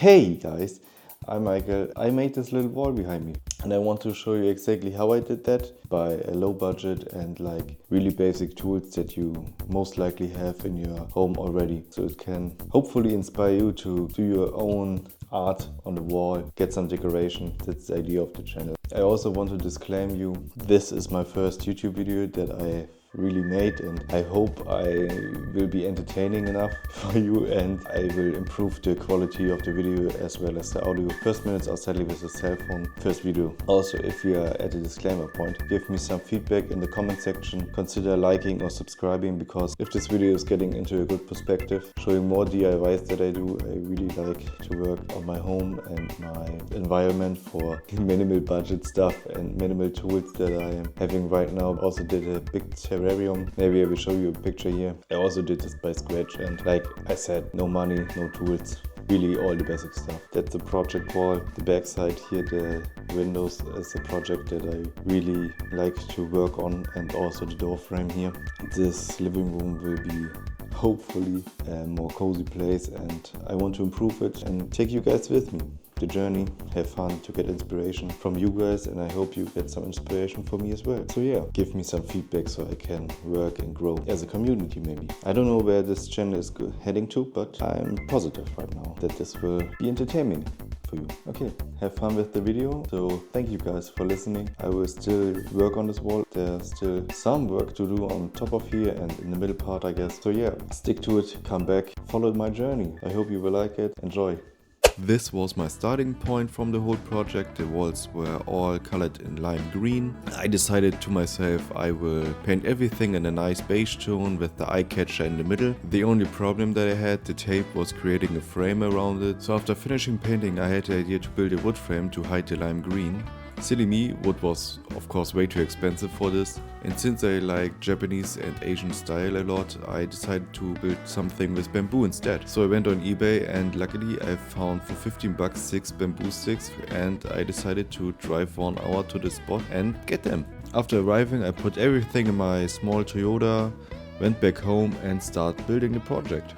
Hey guys, I'm Michael. I made this little wall behind me and I want to show you exactly how I did that by a low budget and like really basic tools that you most likely have in your home already. So it can hopefully inspire you to do your own art on the wall, get some decoration. That's the idea of the channel. I also want to disclaim you, this is my first YouTube video that I really made, and I hope I will be entertaining enough for you and I will improve the quality of the video as well as the audio. First minutes are sadly with a cell phone. First video. Also, if you are at a disclaimer point, give me some feedback in the comment section. Consider liking or subscribing, because if this video is getting into a good perspective, showing more DIYs that I do, I really like to work on my home and my environment for minimal budget stuff and minimal tools that I am having right now. Also did a big terrarium. Maybe I will show you a picture here. I also did this by scratch and like I said, no money, no tools. Really all the basic stuff. That's the project wall. The back side here, the windows, is a project that I really like to work on, and also the door frame here. This living room will be hopefully a more cozy place, and I want to improve it and take you guys with me. The journey, have fun, to get inspiration from you guys, and I hope you get some inspiration from me as well. So yeah, give me some feedback so I can work and grow as a community maybe. I don't know where this channel is heading to, but I'm positive right now that this will be entertaining for you. Okay, have fun with the video. So thank you guys for listening. I will still work on this wall. There's still some work to do on top of here and in the middle part, I guess. So yeah, stick to it, come back, follow my journey. I hope you will like it. Enjoy. This was my starting point from the whole project. The walls were all colored in lime green. I decided to myself I will paint everything in a nice beige tone with the eye catcher in the middle. The only problem that I had, the tape was creating a frame around it. So after finishing painting, I had the idea to build a wood frame to hide the lime green. Silly me, wood was of course way too expensive for this, and since I like Japanese and Asian style a lot, I decided to build something with bamboo instead. So I went on eBay and luckily I found for 15 bucks 6 bamboo sticks, and I decided to drive 1 hour to the spot and get them. After arriving, I put everything in my small Toyota, went back home and started building the project.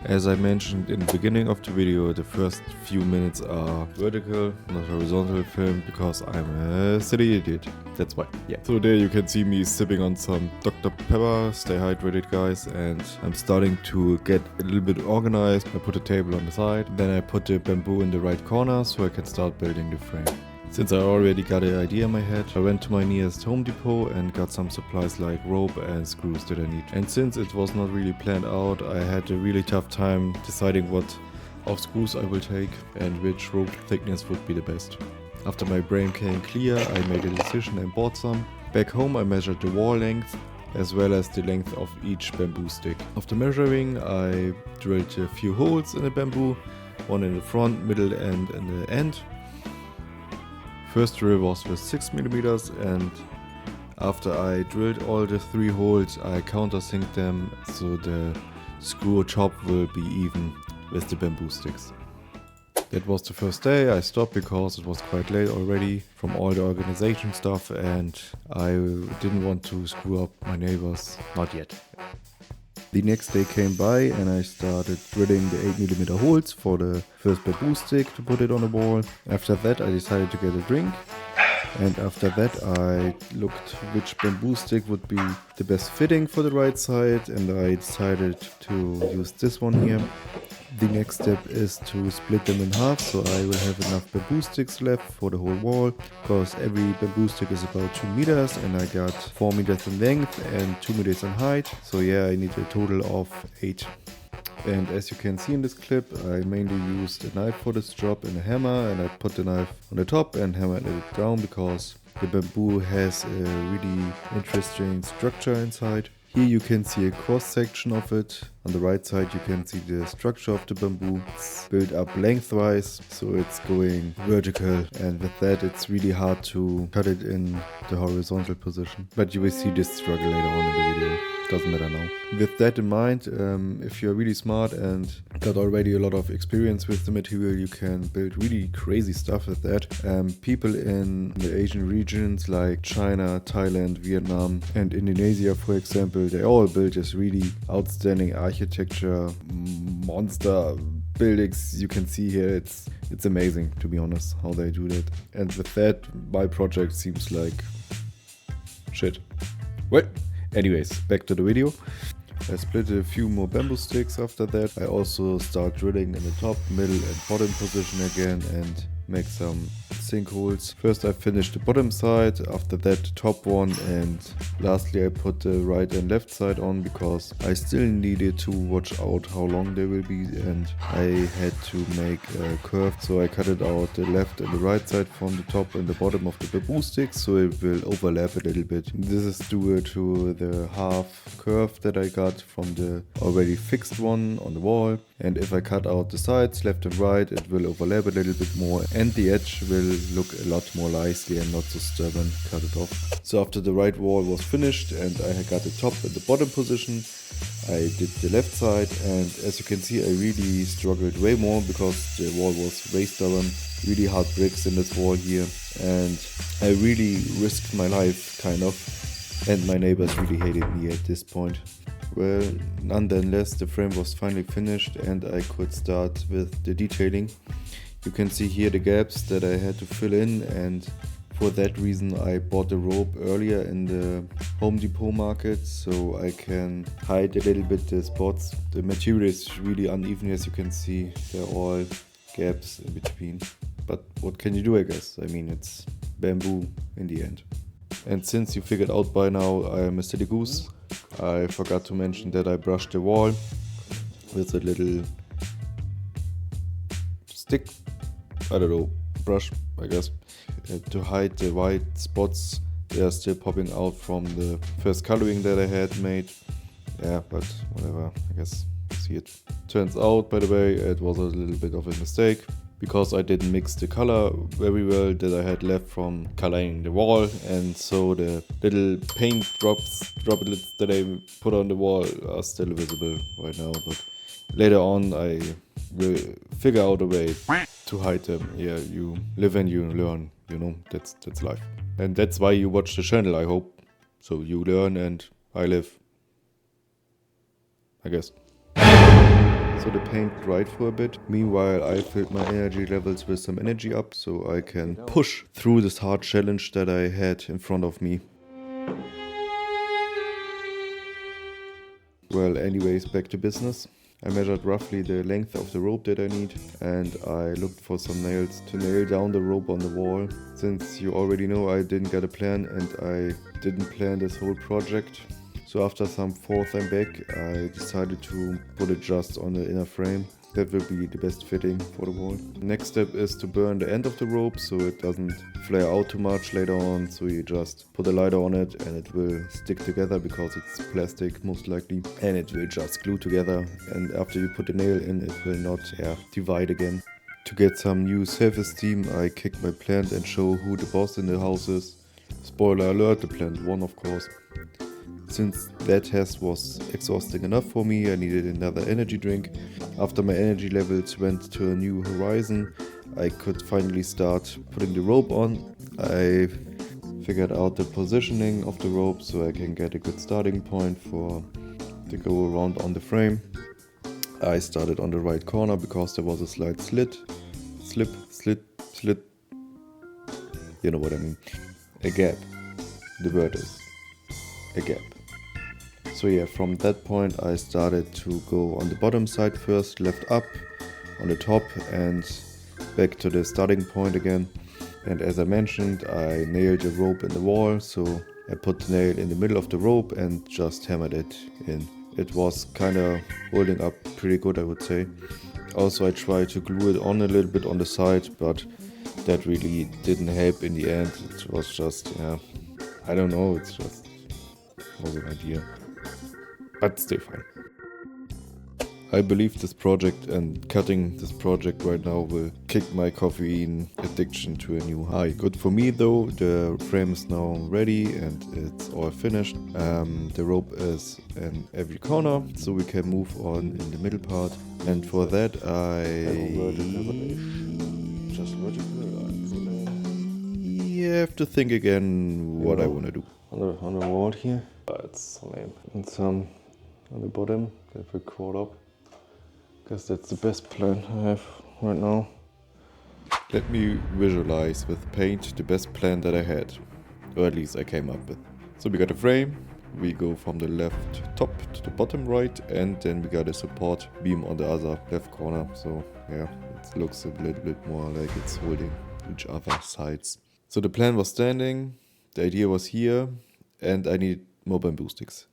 As I mentioned in the beginning of the video, the first few minutes are vertical, not horizontal film, because I'm a silly idiot. That's why. Yeah. So there you can see me sipping on some Dr. Pepper. Stay hydrated, guys. And I'm starting to get a little bit organized. I put a table on the side. Then I put the bamboo in the right corner so I can start building the frame. Since I already got an idea in my head, I went to my nearest Home Depot and got some supplies like rope and screws that I need. And since it was not really planned out, I had a really tough time deciding what of screws I will take and which rope thickness would be the best. After my brain came clear, I made a decision and bought some. Back home I measured the wall length as well as the length of each bamboo stick. After measuring, I drilled a few holes in the bamboo, one in the front, middle and in the end. First drill was with 6mm, and after I drilled all the 3 holes, I countersinked them so the screw top will be even with the bamboo sticks. That was the first day. I stopped because it was quite late already from all the organization stuff and I didn't want to screw up my neighbors, not yet. The next day came by and I started drilling the 8mm holes for the first bamboo stick to put it on the wall. After that I decided to get a drink, and after that I looked which bamboo stick would be the best fitting for the right side, and I decided to use this one here. The next step is to split them in half, so I will have enough bamboo sticks left for the whole wall, because every bamboo stick is about 2 meters and I got 4 meters in length and 2 meters in height, so yeah, I need a total of 8. And as you can see in this clip, I mainly used a knife for this job and a hammer, and I put the knife on the top and hammered it down because the bamboo has a really interesting structure inside. Here you can see a cross section of it. On the right side you can see the structure of the bamboo. It's built up lengthwise, so it's going vertical, and with that it's really hard to cut it in the horizontal position. But you will see this struggle later on in the video. Doesn't matter now. With that in mind, if you're really smart and got already a lot of experience with the material, you can build really crazy stuff with that. People in the Asian regions like China, Thailand, Vietnam and Indonesia, for example, they all build this really outstanding architecture monster buildings you can see here, it's amazing, to be honest, how they do that. And with that, my project seems like shit. Well, anyways, back to the video. I split a few more bamboo sticks after that. I also start drilling in the top, middle and bottom position again and make some sinkholes. First I finished the bottom side, after that the top one, and lastly I put the right and left side on because I still needed to watch out how long they will be, and I had to make a curve, so I cut it out the left and the right side from the top and the bottom of the bamboo sticks so it will overlap a little bit. This is due to the half curve that I got from the already fixed one on the wall, and if I cut out the sides left and right it will overlap a little bit more and the edge will look a lot more nicely and not so stubborn. Cut it off. So after the right wall was finished and I got the top and the bottom position, I did the left side, and as you can see I really struggled way more because the wall was way stubborn. Really hard bricks in this wall here, and I really risked my life kind of, and my neighbors really hated me at this point. Well, nonetheless the frame was finally finished and I could start with the detailing. You can see here the gaps that I had to fill in, and for that reason I bought the rope earlier in the Home Depot market so I can hide a little bit the spots. The material is really uneven, as you can see. There are all gaps in between. But what can you do, I guess? I mean, it's bamboo in the end. And since you figured out by now I am a silly goose, I forgot to mention that I brushed the wall with a little stick, I don't know, brush I guess, to hide the white spots. They are still popping out from the first coloring that I had made. Yeah, but whatever, I guess, see it. Turns out, by the way, it was a little bit of a mistake because I didn't mix the color very well that I had left from coloring the wall, and so the little paint droplets that I put on the wall are still visible right now, but later on I will figure out a way to hide them. Yeah, you live and you learn, you know, that's life. And that's why you watch the channel, I hope. So you learn and I live, I guess. So the paint dried for a bit. Meanwhile, I filled my energy levels with some energy up so I can push through this hard challenge that I had in front of me. Well, anyways, back to business. I measured roughly the length of the rope that I need, and I looked for some nails to nail down the rope on the wall. Since you already know I didn't get a plan and I didn't plan this whole project. So after some thought and back, I decided to put it just on the inner frame. That will be the best fitting for the wall. Next step is to burn the end of the rope so it doesn't flare out too much later on. So you just put a lighter on it and it will stick together because it's plastic most likely. And it will just glue together. And after you put the nail in, it will not divide again. To get some new self-esteem, I kick my plant and show who the boss in the house is. Spoiler alert, the plant won, of course. Since that test was exhausting enough for me, I needed another energy drink. After my energy levels went to a new horizon, I could finally start putting the rope on. I figured out the positioning of the rope so I can get a good starting point to go around on the frame. I started on the right corner because there was a slight slit. You know what I mean. A gap. The word is a gap. So yeah, from that point I started to go on the bottom side first, left up, on the top and back to the starting point again. And as I mentioned, I nailed the rope in the wall, so I put the nail in the middle of the rope and just hammered it in. It was kinda holding up pretty good, I would say. Also I tried to glue it on a little bit on the side, but that really didn't help in the end. It was just, I don't know, it's just was an idea. But still fine. I believe this project and cutting this project right now will kick my caffeine addiction to a new high. Good for me though, the frame is now ready and it's all finished. The rope is in every corner, so we can move on in the middle part. And for that I have to think again what I want to do. On the wall here, it's lame. And some on the bottom that will crawl up. Guess that's the best plan I have right now. Let me visualize with paint the best plan that I had, or at least I came up with. So we got a frame, we go from the left top to the bottom right, and then we got a support beam on the other left corner. So yeah, it looks a little bit more like it's holding each other sides. So the plan was standing, the idea was here, and I need more bamboo sticks.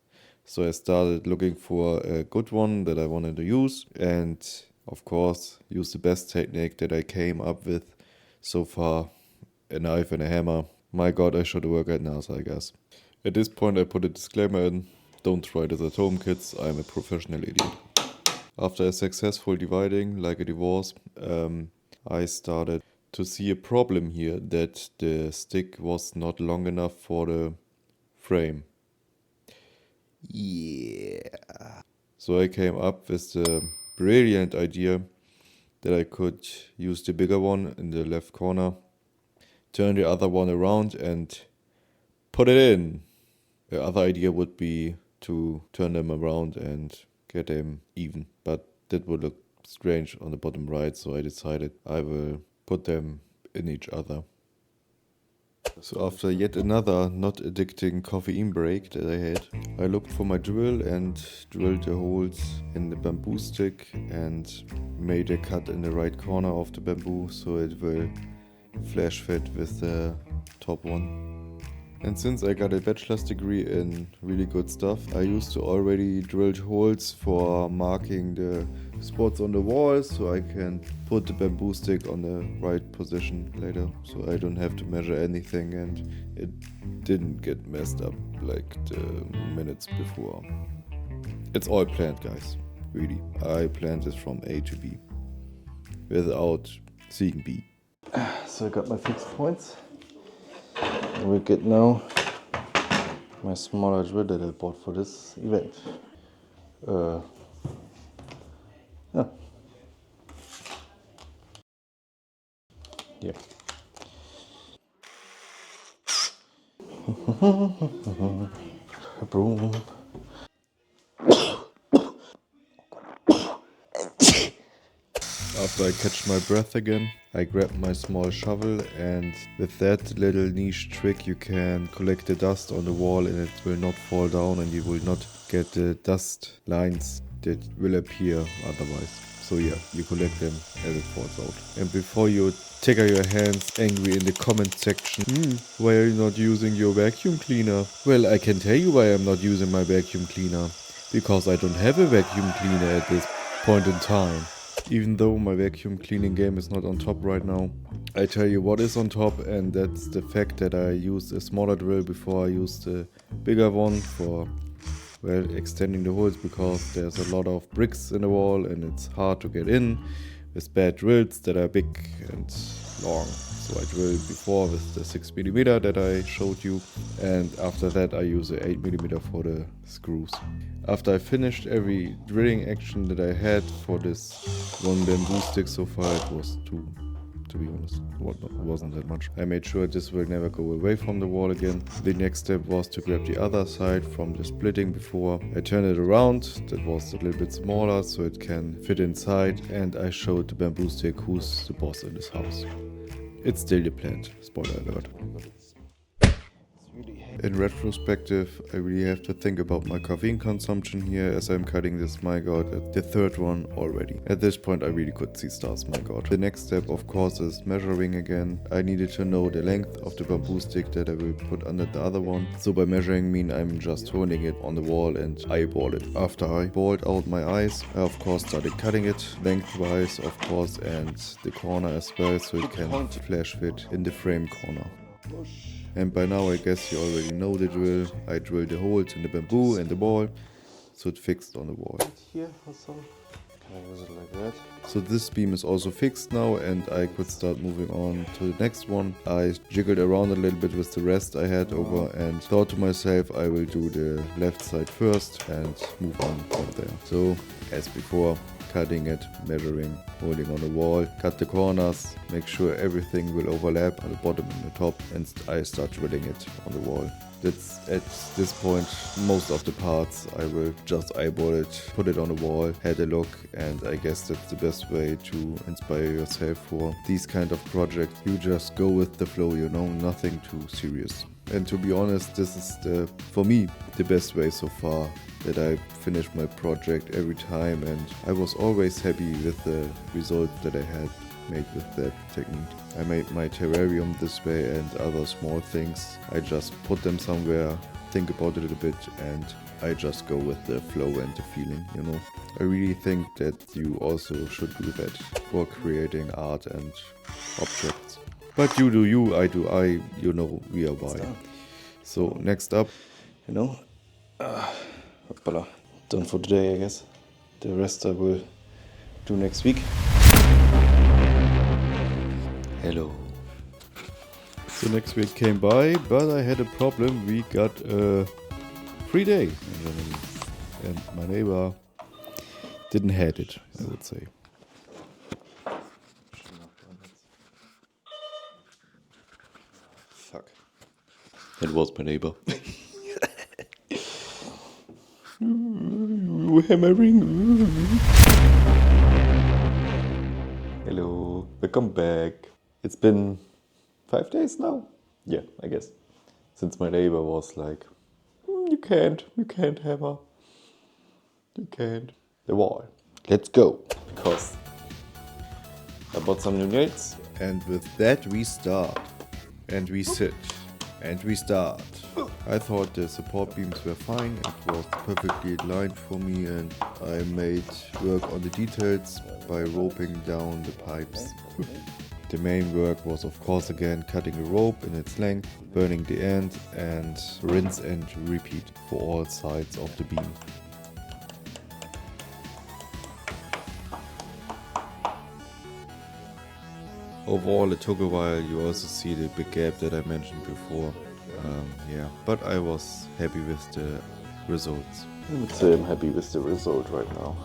So I started looking for a good one that I wanted to use, and of course use the best technique that I came up with so far, a knife and a hammer. My god, I should work at NASA, I guess. At this point I put a disclaimer in, don't try this at home kids, I'm a professional idiot. After a successful dividing, like a divorce, I started to see a problem here, that the stick was not long enough for the frame. Yeah. So I came up with the brilliant idea that I could use the bigger one in the left corner, turn the other one around and put it in. The other idea would be to turn them around and get them even, but that would look strange on the bottom right, so I decided I will put them in each other. So after yet another not addicting caffeine break that I had, I looked for my drill and drilled the holes in the bamboo stick and made a cut in the right corner of the bamboo so it will flash fit with the top one. And since I got a bachelor's degree in really good stuff, I used to already drilled holes for marking the spots on the walls so I can put the bamboo stick on the right position later, so I don't have to measure anything and it didn't get messed up like the minutes before. It's all planned, guys, really. I planned this from A to B without seeing B. So I got my fixed points. We get now my smaller drill that I bought for this event. Yeah. A broom. After I catch my breath again, I grab my small shovel, and with that little niche trick you can collect the dust on the wall and it will not fall down and you will not get the dust lines that will appear otherwise. So yeah, you collect them as it falls out. And before you tickle your hands angry in the comment section, why are you not using your vacuum cleaner? Well, I can tell you why I'm not using my vacuum cleaner. Because I don't have a vacuum cleaner at this point in time. Even though my vacuum cleaning game is not on top right now, I tell you what is on top, and that's the fact that I used a smaller drill before I used the bigger one for, well, extending the holes, because there's a lot of bricks in the wall and it's hard to get in with bad drills that are big and long. So I drilled before with the 6mm that I showed you, and after that I use a 8mm for the screws. After I finished every drilling action that I had for this one bamboo stick so far, it was two, to be honest, it wasn't that much. I made sure this will never go away from the wall again. The next step was to grab the other side from the splitting before. I turned it around, that was a little bit smaller so it can fit inside, and I showed the bamboo stick who's the boss in this house. It's still the plant, spoiler alert. In retrospective, I really have to think about my caffeine consumption here as I'm cutting this, my god, at the third one already. At this point I really could see stars, my god. The next step of course is measuring again. I needed to know the length of the bamboo stick that I will put under the other one. So by measuring mean I'm just holding it on the wall and eyeball it. After I balled out my eyes, I of course started cutting it lengthwise of course, and the corner as well, so it can flash fit in the frame corner. And by now I guess you already know the drill. I drilled the holes in the bamboo and the ball, so it fixed on the wall. Here also, can I use it like that? So this beam is also fixed now and I could start moving on to the next one. I jiggled around a little bit with the rest I had over and thought to myself I will do the left side first and move on from there. So as before, cutting it, measuring, holding on the wall, cut the corners, make sure everything will overlap on the bottom and the top, and I start drilling it on the wall. That's at this point, most of the parts I will just eyeball it, put it on the wall, had a look, and I guess that's the best way to inspire yourself for these kind of projects. You just go with the flow, you know, nothing too serious. And to be honest, this is for me the best way so far, that I finish my project every time, and I was always happy with the result that I had made with that technique. I made my terrarium this way and other small things. I just put them somewhere, think about it a little bit, and I just go with the flow and the feeling, you know. I really think that you also should do that for creating art and objects. But you do you, I do I, you know, we are why. So next up, you know, hoppala. Done for today, I guess. The rest I will do next week. Hello. So next week came by, but I had a problem. We got a free day in Germany, and my neighbor didn't have it, I would say. Fuck. It was my neighbor. Hammering. Hello, welcome back. It's been 5 days now? Yeah, I guess. Since my neighbor was like, you can't hammer. You can't. The wall. Let's go. Because I bought some new nails. And with that we start. And we sit. And we start. I thought the support beams were fine. It was perfectly aligned for me, and I made work on the details by roping down the pipes. The main work was of course again cutting a rope in its length, burning the end, and rinse and repeat for all sides of the beam. Overall it took a while. You also see the big gap that I mentioned before. Yeah, but I was happy with the results. I would say I'm happy with the result right now.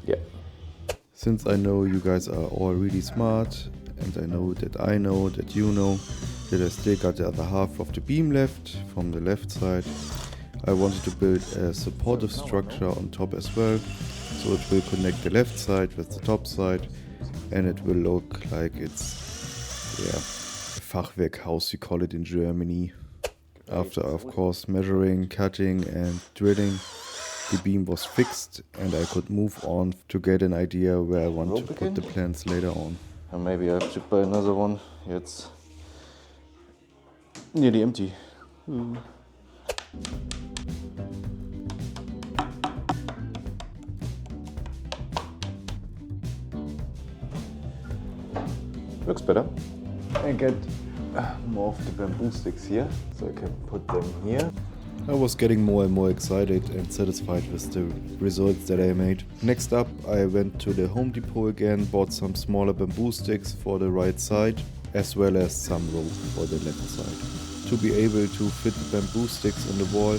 Yeah. Since I know you guys are all really smart, and I know that you know that I still got the other half of the beam left from the left side, I wanted to build a supportive structure on top as well, so it will connect the left side with the top side, and it will look like it's, yeah, Fachwerkhaus, we call it in Germany. After, of course, measuring, cutting and drilling, the beam was fixed and I could move on to get an idea where I want to put the plans later on. And maybe I have to buy another one. It's nearly empty. Looks better. I get more of the bamboo sticks here, so I can put them here. I was getting more and more excited and satisfied with the results that I made. Next up, I went to the Home Depot again, bought some smaller bamboo sticks for the right side, as well as some rope for the left side. To be able to fit the bamboo sticks on the wall,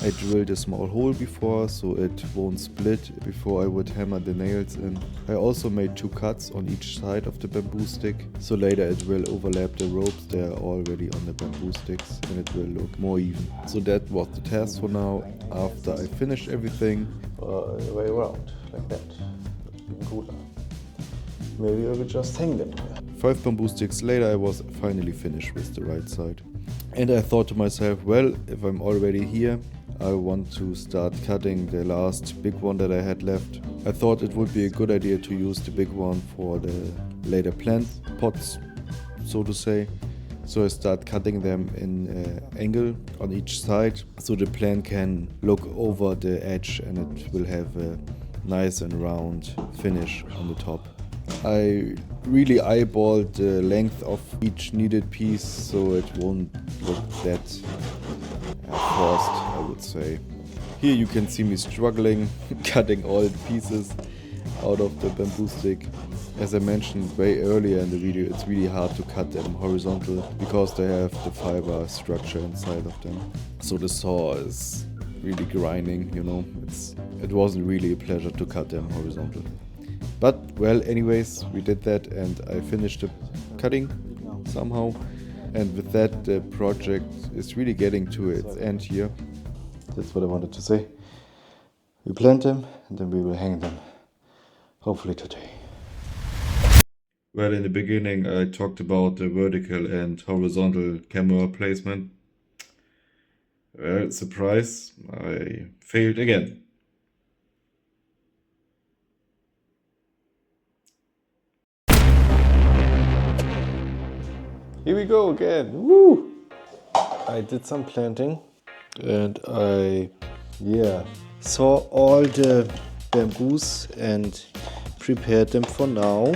I drilled a small hole before so it won't split before I would hammer the nails in. I also made 2 cuts on each side of the bamboo stick, so later it will overlap the ropes. They are already on the bamboo sticks and it will look more even. So that was the task for now. After I finished everything, the way around, like that. That's even cooler. Maybe I will just hang them here. 5 bamboo sticks later, I was finally finished with the right side. And I thought to myself, well, if I'm already here, I want to start cutting the last big one that I had left. I thought it would be a good idea to use the big one for the later plant pots, so to say. So I start cutting them in an angle on each side, so the plant can look over the edge and it will have a nice and round finish on the top. I really eyeballed the length of each needed piece so it won't look that forced, I would say. Here you can see me struggling, cutting all the pieces out of the bamboo stick. As I mentioned way earlier in the video, it's really hard to cut them horizontal because they have the fiber structure inside of them. So the saw is really grinding, you know. It wasn't really a pleasure to cut them horizontal. But well, anyways, we did that and I finished the cutting somehow. And with that, the project is really getting to its end here. That's what I wanted to say. We plant them and then we will hang them, hopefully today. Well, in the beginning, I talked about the vertical and horizontal camera placement. Well, surprise, I failed again. Here we go again. Woo! I did some planting and I saw all the bamboos and prepared them for now.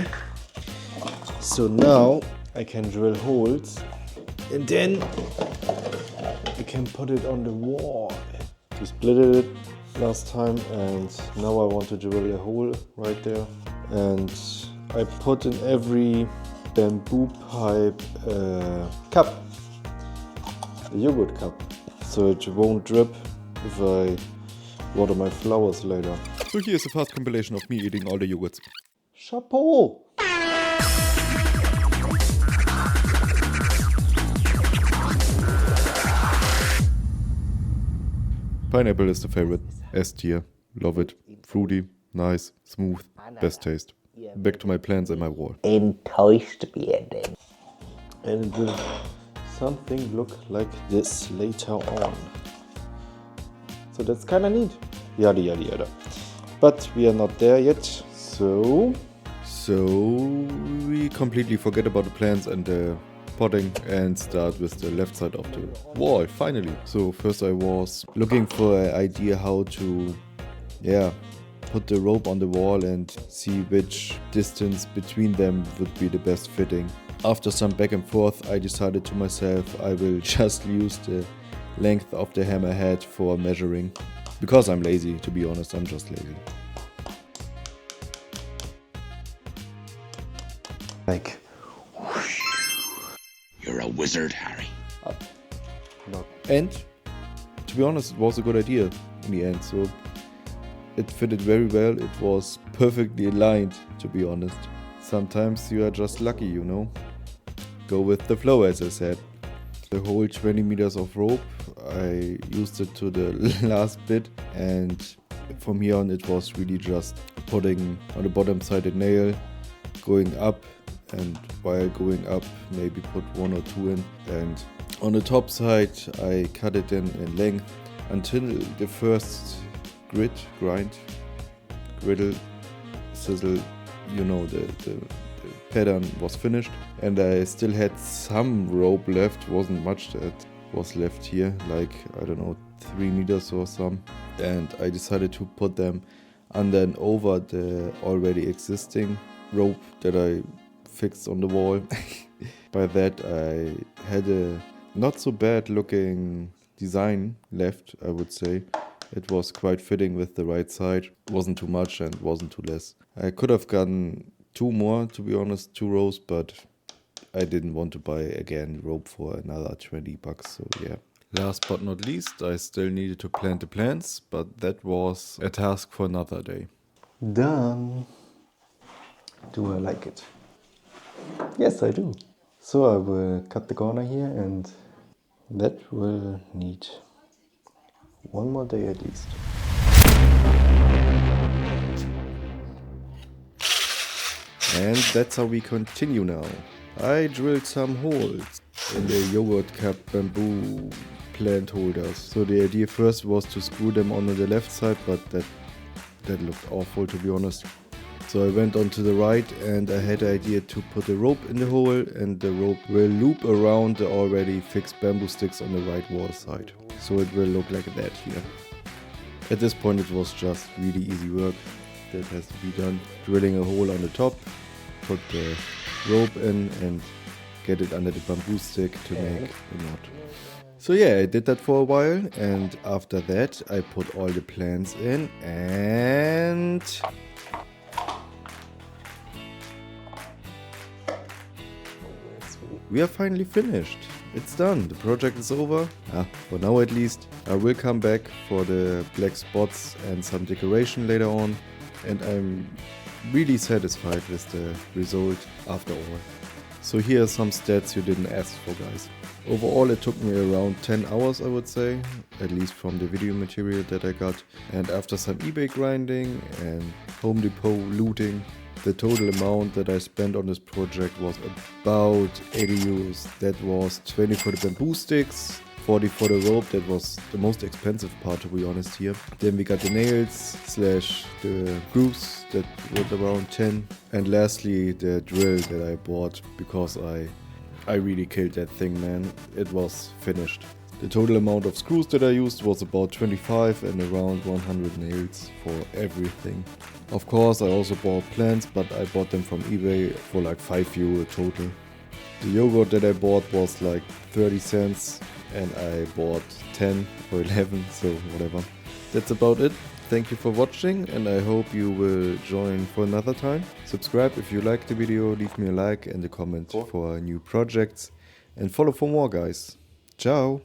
So now I can drill holes and then I can put it on the wall. We split it last time and now I want to drill a hole right there. And I put in every bamboo pipe cup, a yogurt cup, so it won't drip if I water my flowers later. So here's a fast compilation of me eating all the yogurts. Chapeau! Pineapple is the favorite. S tier. Love it. Fruity, nice, smooth, best taste. Back to my plants and my wall. Enttäuscht werden. And it will something look like this later on. So that's kind of neat. Yada yada yada. But we are not there yet. So we completely forget about the plants and the potting and start with the left side of the wall finally. So first I was looking for an idea how to put the rope on the wall and see which distance between them would be the best fitting. After some back and forth, I decided to myself I will just use the length of the hammerhead for measuring. Because I'm lazy, to be honest, I'm just lazy. Like, whoosh. You're a wizard, Harry. Up. No. And, to be honest, it was a good idea in the end. So it fitted very well. It was perfectly aligned, to be honest. Sometimes you are just lucky, you know. Go with the flow, as I said. The whole 20 meters of rope, I used it to the last bit, and from here on it was really just putting on the bottom side a nail, going up, and while going up maybe put one or two in, and on the top side I cut it in length until the first griddle, sizzle, you know, the pattern was finished, and I still had some rope left. Wasn't much that was left here, like I don't know, 3 meters or some, and I decided to put them under and over the already existing rope that I fixed on the wall. By that I had a not so bad looking design left, I would say. It was quite fitting with the right side. Wasn't too much and wasn't too less. I could have gotten 2 more, to be honest, 2 rows, but I didn't want to buy again rope for another 20 bucks, so yeah. Last but not least, I still needed to plant the plants, but that was a task for another day. Done. Do I like it? Yes, I do. So I will cut the corner here, and that will need 1 more day at least. And that's how we continue now. I drilled some holes in the yogurt cup bamboo plant holders. So the idea first was to screw them on the left side, but that looked awful, to be honest. So I went on to the right and I had the idea to put a rope in the hole, and the rope will loop around the already fixed bamboo sticks on the right wall side. So it will look like that here. At this point it was just really easy work that has to be done. Drilling a hole on the top, put the rope in and get it under the bamboo stick to make a knot. So yeah, I did that for a while, and after that I put all the plants in, and we are finally finished. it's done. The project is over. For now at least. I will come back for the black spots and some decoration later on. And I'm really satisfied with the result after all. So here are some stats you didn't ask for, guys. Overall it took me around 10 hours, I would say, at least from the video material that I got. And after some eBay grinding and Home Depot looting, the total amount that I spent on this project was about 80 euros. That was 20 for the bamboo sticks, 40 for the rope. That was the most expensive part, to be honest here. Then we got the nails / the grooves, that was around 10. And lastly the drill that I bought because I really killed that thing, man. It was finished. The total amount of screws that I used was about 25 and around 100 nails for everything. Of course I also bought plants, but I bought them from eBay for like 5 euro total. The yogurt that I bought was like 30 cents and I bought 10 or 11, so whatever. That's about it. Thank you for watching and I hope you will join for another time. Subscribe if you liked the video, leave me a like and a comment for new projects and follow for more, guys. Ciao!